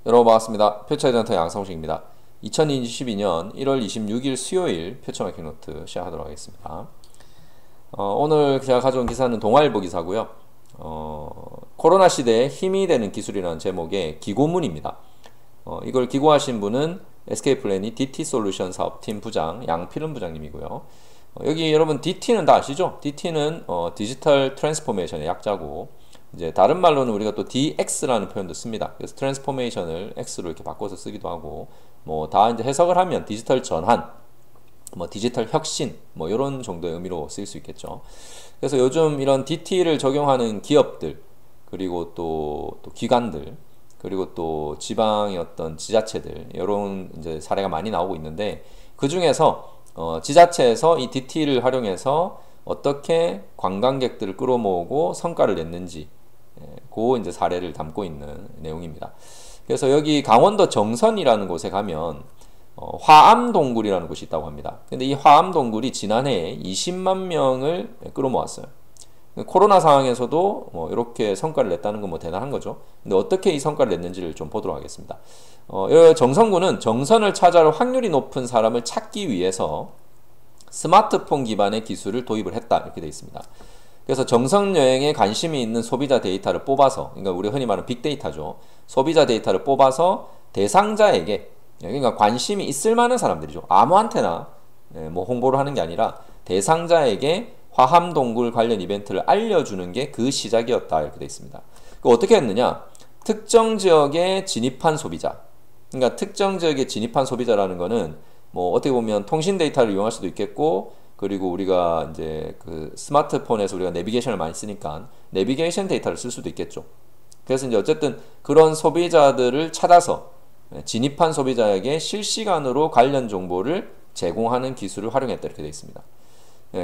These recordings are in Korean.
여러분 반갑습니다. 표처에전터 양성식입니다. 2022년 1월 26일 수요일 표처마켓 노트 시작하도록 하겠습니다. 오늘 제가 가져온 기사는 동아일보 기사고요. 코로나 시대에 힘이 되는 기술이라는 제목의 기고문입니다. 이걸 기고하신 분은 SK플래닛 DT솔루션 사업팀 부장 양필은 부장님이고요. 여기 여러분 DT는 다 아시죠? DT는 디지털 트랜스포메이션의 약자고, 이제 다른 말로는 우리가 또 DX라는 표현도 씁니다. 그래서 트랜스포메이션을 X로 이렇게 바꿔서 쓰기도 하고, 뭐 다 이제 해석을 하면 디지털 전환, 뭐 디지털 혁신, 뭐 이런 정도의 의미로 쓰일 수 있겠죠. 그래서 요즘 이런 DT를 적용하는 기업들, 그리고 또 기관들, 그리고 또 지방의 어떤 지자체들, 이런 이제 사례가 많이 나오고 있는데, 그 중에서 지자체에서 이 DT를 활용해서 어떻게 관광객들을 끌어모으고 성과를 냈는지, 그 이제 사례를 담고 있는 내용입니다. 그래서 여기 강원도 정선이라는 곳에 가면 화암동굴이라는 곳이 있다고 합니다. 근데 이 화암동굴이 지난해에 20만 명을 끌어모았어요. 코로나 상황에서도 뭐 이렇게 성과를 냈다는 건 뭐 대단한 거죠. 근데 어떻게 이 성과를 냈는지를 좀 보도록 하겠습니다. 정선군은 정선을 찾아올 확률이 높은 사람을 찾기 위해서 스마트폰 기반의 기술을 도입을 했다, 이렇게 되어 있습니다. 그래서 정선 여행에 관심이 있는 소비자 데이터를 뽑아서, 그러니까 우리 흔히 말하는 빅데이터죠. 소비자 데이터를 뽑아서 대상자에게, 그러니까 관심이 있을 만한 사람들이죠. 아무한테나 뭐 홍보를 하는 게 아니라 대상자에게 화암동굴 관련 이벤트를 알려주는 게 그 시작이었다, 이렇게 되어 있습니다. 어떻게 했느냐? 특정 지역에 진입한 소비자, 그러니까 특정 지역에 진입한 소비자라는 거는 뭐 어떻게 보면 통신 데이터를 이용할 수도 있겠고, 그리고 우리가 이제 그 스마트폰에서 우리가 내비게이션을 많이 쓰니까 내비게이션 데이터를 쓸 수도 있겠죠. 그래서 이제 어쨌든 그런 소비자들을 찾아서 진입한 소비자에게 실시간으로 관련 정보를 제공하는 기술을 활용했다, 이렇게 되어 있습니다.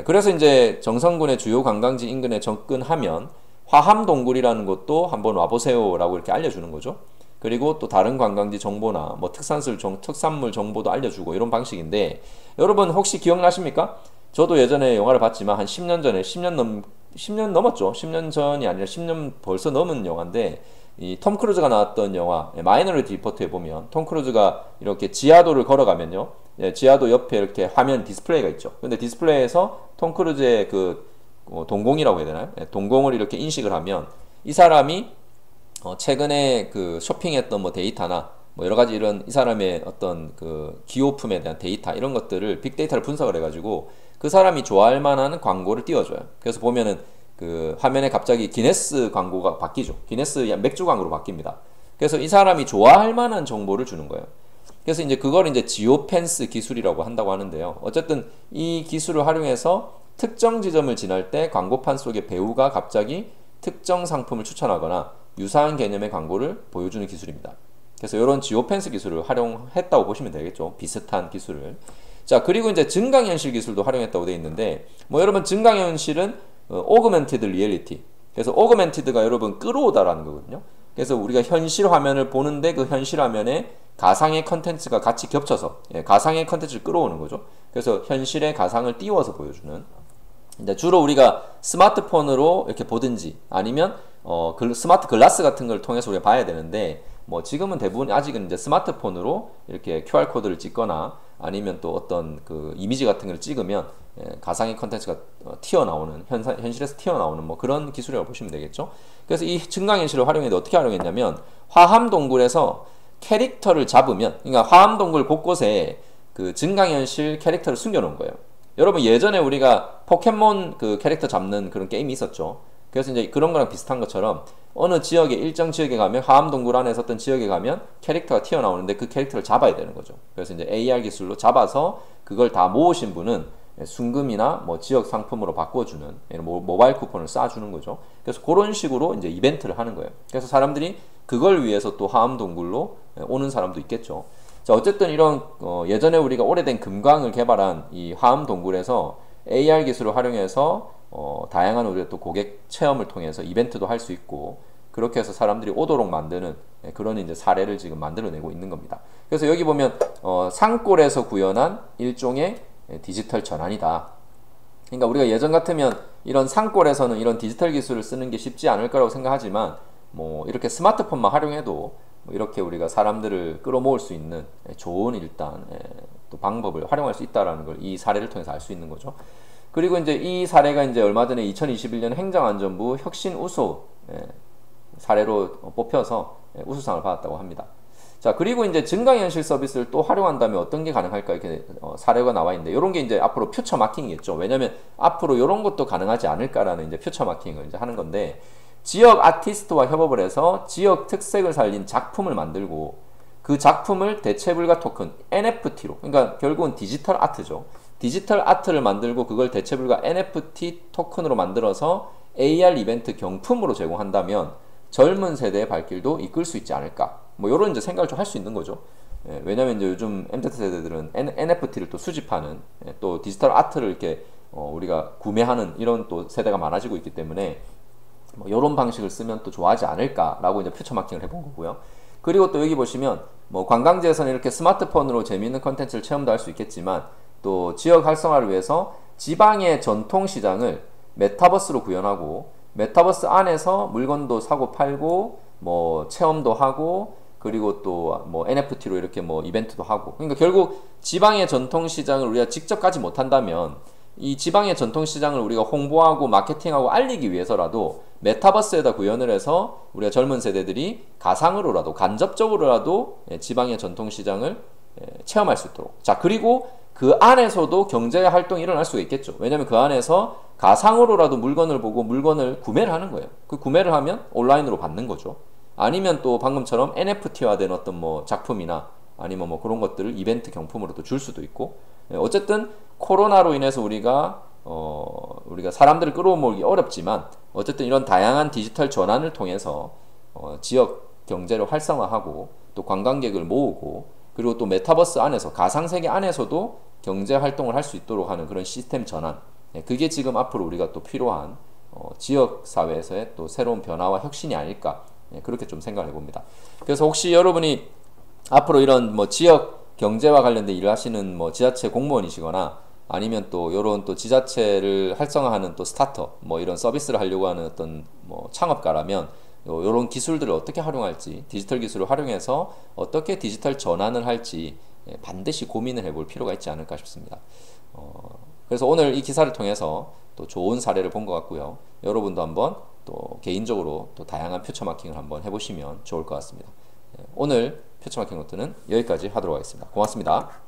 그래서 이제 정선군의 주요 관광지 인근에 접근하면 화암동굴이라는 곳도 한번 와보세요라고 이렇게 알려주는 거죠. 그리고 또 다른 관광지 정보나 뭐 특산물 정보도 알려주고, 이런 방식인데, 여러분 혹시 기억나십니까? 저도 예전에 영화를 봤지만 한 10년 전에, 10년 넘었죠. 10년 전이 아니라 10년 벌써 넘은 영화인데, 이 톰 크루즈가 나왔던 영화 마이너리티 리포트에 보면 톰 크루즈가 이렇게 지하도를 걸어가면요, 지하도 옆에 이렇게 화면 디스플레이가 있죠. 근데 디스플레이에서 톰 크루즈의 그 동공이라고 해야 되나요? 동공을 이렇게 인식을 하면 이 사람이 최근에 그 쇼핑했던 뭐 데이터나 뭐 여러 가지 이런 이 사람의 어떤 그 기호품에 대한 데이터, 이런 것들을 빅데이터를 분석을 해가지고 그 사람이 좋아할 만한 광고를 띄워줘요. 그래서 보면은 그 화면에 갑자기 기네스 광고가 바뀌죠. 기네스 맥주 광고로 바뀝니다. 그래서 이 사람이 좋아할 만한 정보를 주는 거예요. 그래서 이제 그걸 이제 지오펜스 기술이라고 한다고 하는데요. 어쨌든 이 기술을 활용해서 특정 지점을 지날 때 광고판 속의 배우가 갑자기 특정 상품을 추천하거나 유사한 개념의 광고를 보여주는 기술입니다. 그래서 이런 지오펜스 기술을 활용했다고 보시면 되겠죠. 비슷한 기술을. 자, 그리고 이제 증강현실 기술도 활용했다고 되어 있는데, 뭐 여러분 증강현실은 오그멘티드 리얼리티. 그래서 오그멘티드가 여러분 끌어오다라는 거거든요. 그래서 우리가 현실 화면을 보는데 그 현실 화면에 가상의 컨텐츠가 같이 겹쳐서 가상의 컨텐츠를 끌어오는 거죠. 그래서 현실의 가상을 띄워서 보여주는. 이제 주로 우리가 스마트폰으로 이렇게 보든지 아니면 스마트 글라스 같은 걸 통해서 우리가 봐야 되는데, 뭐 지금은 대부분 아직은 이제 스마트폰으로 이렇게 QR 코드를 찍거나 아니면 또 어떤 그 이미지 같은 걸 찍으면 가상의 컨텐츠가 튀어나오는, 현실에서 튀어나오는 뭐 그런 기술이라고 보시면 되겠죠. 그래서 이 증강현실을 활용했는데 어떻게 활용했냐면, 화암동굴에서 캐릭터를 잡으면, 그러니까 화암동굴 곳곳에 그 증강현실 캐릭터를 숨겨놓은 거예요. 여러분 예전에 우리가 포켓몬 그 캐릭터 잡는 그런 게임이 있었죠. 그래서 이제 그런 거랑 비슷한 것처럼 어느 지역에, 일정 지역에 가면, 화암동굴 안에 있었던 지역에 가면 캐릭터가 튀어나오는데 그 캐릭터를 잡아야 되는 거죠. 그래서 이제 AR 기술로 잡아서 그걸 다 모으신 분은 순금이나 뭐 지역 상품으로 바꿔주는, 모바일 쿠폰을 쏴주는 거죠. 그래서 그런 식으로 이제 이벤트를 하는 거예요. 그래서 사람들이 그걸 위해서 또 화암동굴로 오는 사람도 있겠죠. 자, 어쨌든 이런 예전에 우리가 오래된 금광을 개발한 이 화암동굴에서 AR 기술을 활용해서 다양한 우리가 또 고객 체험을 통해서 이벤트도 할 수 있고, 그렇게 해서 사람들이 오도록 만드는 그런 이제 사례를 지금 만들어내고 있는 겁니다. 그래서 여기 보면 산골에서 구현한 일종의 디지털 전환이다. 그러니까 우리가 예전 같으면 이런 산골에서는 이런 디지털 기술을 쓰는 게 쉽지 않을 거라고 생각하지만, 뭐 이렇게 스마트폰만 활용해도 뭐 이렇게 우리가 사람들을 끌어모을 수 있는 좋은 일단 또 방법을 활용할 수 있다라는 걸 이 사례를 통해서 알 수 있는 거죠. 그리고 이제 이 사례가 이제 얼마 전에 2021년 행정안전부 혁신 우수 사례로 뽑혀서 우수상을 받았다고 합니다. 자, 그리고 이제 증강현실 서비스를 또 활용한다면 어떤 게 가능할까 이렇게 사례가 나와 있는데, 이런 게 이제 앞으로 퓨처 마킹이겠죠. 왜냐면 앞으로 이런 것도 가능하지 않을까라는 이제 퓨처 마킹을 이제 하는 건데, 지역 아티스트와 협업을 해서 지역 특색을 살린 작품을 만들고 그 작품을 대체불가 토큰 NFT로, 그러니까 결국은 디지털 아트죠. 디지털 아트를 만들고 그걸 대체불가 NFT 토큰으로 만들어서 AR 이벤트 경품으로 제공한다면 젊은 세대의 발길도 이끌 수 있지 않을까. 뭐 이런 이제 생각을 좀 할 수 있는 거죠. 왜냐면 이제 요즘 MZ세대들은 NFT를 또 수집하는 또 디지털 아트를 이렇게 우리가 구매하는 이런 또 세대가 많아지고 있기 때문에 뭐 이런 방식을 쓰면 또 좋아하지 않을까라고 이제 퓨처 마킹을 해본 거고요. 그리고 또 여기 보시면 뭐 관광지에서는 이렇게 스마트폰으로 재미있는 컨텐츠를 체험도 할 수 있겠지만 또 지역 활성화를 위해서 지방의 전통 시장을 메타버스로 구현하고 메타버스 안에서 물건도 사고 팔고 뭐 체험도 하고 그리고 또 뭐 NFT로 이렇게 뭐 이벤트도 하고, 그러니까 결국 지방의 전통 시장을 우리가 직접 가지 못한다면 이 지방의 전통 시장을 우리가 홍보하고 마케팅하고 알리기 위해서라도 메타버스에다 구현을 해서 우리가 젊은 세대들이 가상으로라도 간접적으로라도 지방의 전통 시장을 체험할 수 있도록. 자, 그리고 그 안에서도 경제 활동이 일어날 수가 있겠죠. 왜냐면 그 안에서 가상으로라도 물건을 보고 물건을 구매를 하는 거예요. 그 구매를 하면 온라인으로 받는 거죠. 아니면 또 방금처럼 NFT화된 어떤 뭐 작품이나 아니면 뭐 그런 것들을 이벤트 경품으로 또 줄 수도 있고. 어쨌든 코로나로 인해서 우리가 사람들을 끌어모으기 어렵지만 어쨌든 이런 다양한 디지털 전환을 통해서 지역 경제를 활성화하고 또 관광객을 모으고 그리고 또 메타버스 안에서 가상세계 안에서도 경제 활동을 할 수 있도록 하는 그런 시스템 전환, 그게 지금 앞으로 우리가 또 필요한 지역 사회에서의 또 새로운 변화와 혁신이 아닐까, 그렇게 좀 생각을 해봅니다. 그래서 혹시 여러분이 앞으로 이런 뭐 지역 경제와 관련된 일을 하시는 뭐 지자체 공무원이시거나 아니면 또 이런 또 지자체를 활성화하는 또 스타트업 뭐 이런 서비스를 하려고 하는 어떤 뭐 창업가라면 이런 기술들을 어떻게 활용할지, 디지털 기술을 활용해서 어떻게 디지털 전환을 할지 반드시 고민을 해볼 필요가 있지 않을까 싶습니다. 그래서 오늘 이 기사를 통해서 또 좋은 사례를 본 것 같고요. 여러분도 한번 또 개인적으로 또 다양한 퓨처 마킹을 한번 해보시면 좋을 것 같습니다. 오늘 퓨처 마킹 노트는 여기까지 하도록 하겠습니다. 고맙습니다.